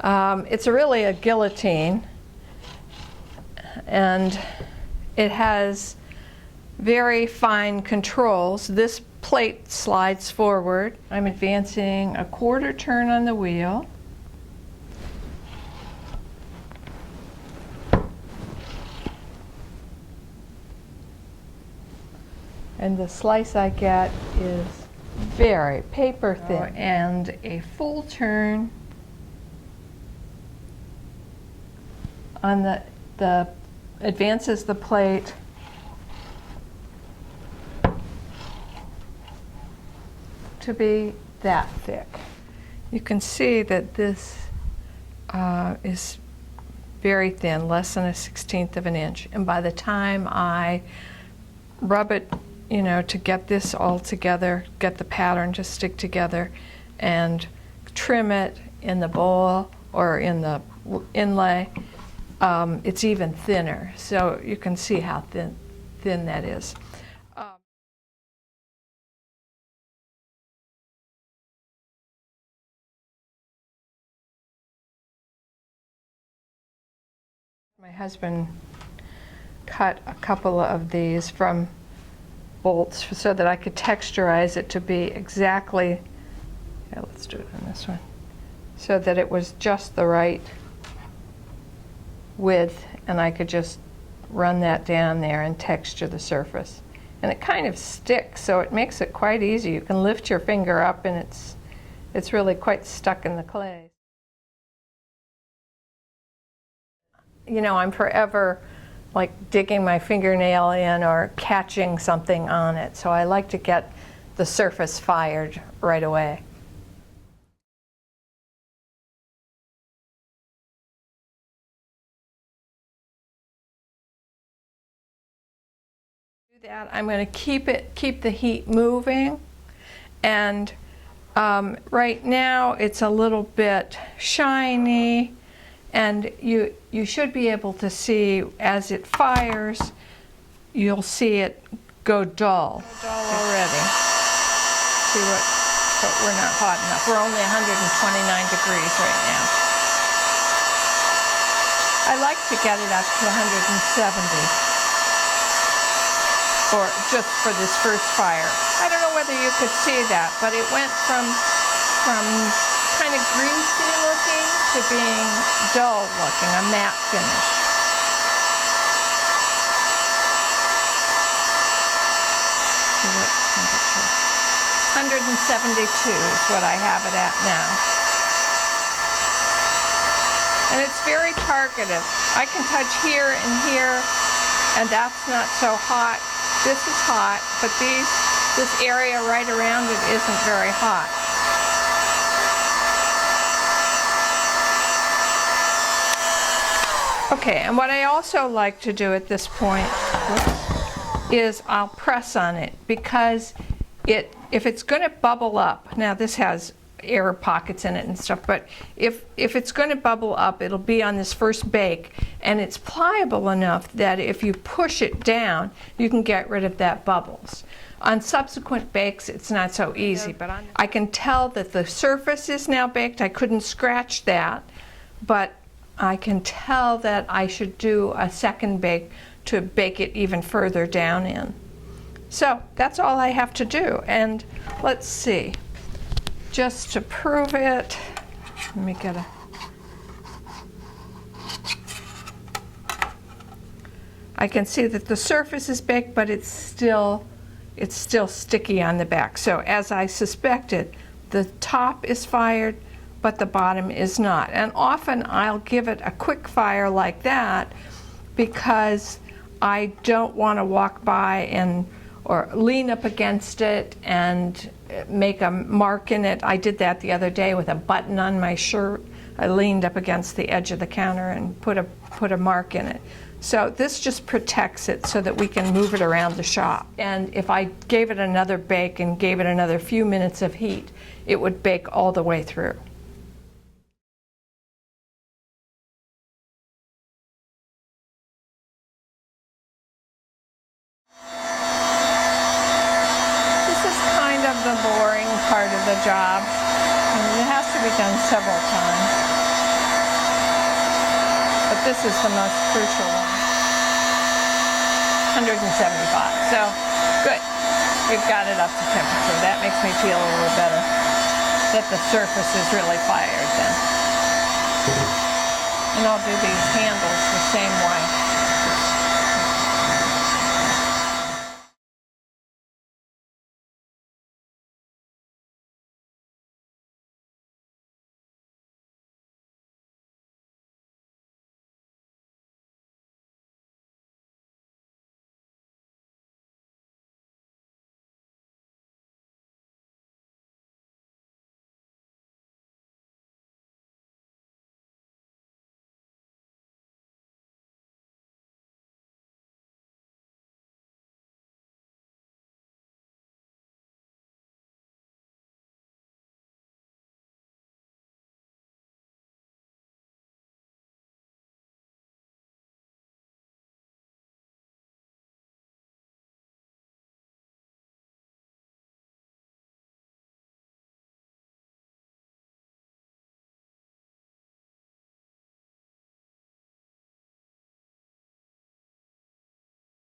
It's really a guillotine, and it has very fine controls. This plate slides forward. I'm advancing a quarter turn on the wheel. And the slice I get is very paper thin. And a full turn on the advances the plate to be that thick. You can see that this is very thin, less than 1/16 of an inch. And by the time I rub it, you know, to get this all together, get the pattern to stick together, and trim it in the bowl or in the inlay, it's even thinner. So you can see how thin that is. My husband cut a couple of these from bolts so that I could texturize it to be exactly, yeah, let's do it on this one, so that it was just the right width, and I could just run that down there and texture the surface. And it kind of sticks, so it makes it quite easy. You can lift your finger up and it's really quite stuck in the clay. You know, I'm forever like digging my fingernail in or catching something on it. So I like to get the surface fired right away. Do that. I'm going to keep the heat moving, and right now it's a little bit shiny. And you should be able to see as it fires, you'll see it go dull. Dull already. See but we're not hot enough. We're only 129 degrees right now. I like to get it up to 170, or just for this first fire. I don't know whether you could see that, but it went from kind of greasy looking to being dull looking, a matte finish. What temperature? 172 is what I have it at now. And it's very targeted. I can touch here and here, and that's not so hot. This is hot, but this area right around it isn't very hot. Okay, and what I also like to do at this point is I'll press on it, because if it's going to bubble up, now this has air pockets in it and stuff, but if it's going to bubble up, it'll be on this first bake, and it's pliable enough that if you push it down, you can get rid of that bubbles. On subsequent bakes, it's not so easy, but I can tell that the surface is now baked. I couldn't scratch that, but I can tell that I should do a second bake to bake it even further down in. So that's all I have to do. And let's see, just to prove it, let me get a, I can see that the surface is baked, but it's still sticky on the back. So as I suspected, the top is fired, but the bottom is not. And often I'll give it a quick fire like that because I don't want to walk by or lean up against it and make a mark in it. I did that the other day with a button on my shirt. I leaned up against the edge of the counter and put a mark in it. So this just protects it so that we can move it around the shop. And if I gave it another bake and gave it another few minutes of heat, it would bake all the way through. The boring part of the job. I mean, it has to be done several times. This is the most crucial one. 175. So, good. We've got it up to temperature. That makes me feel a little better that the surface is really fired then. And I'll do these handles the same way.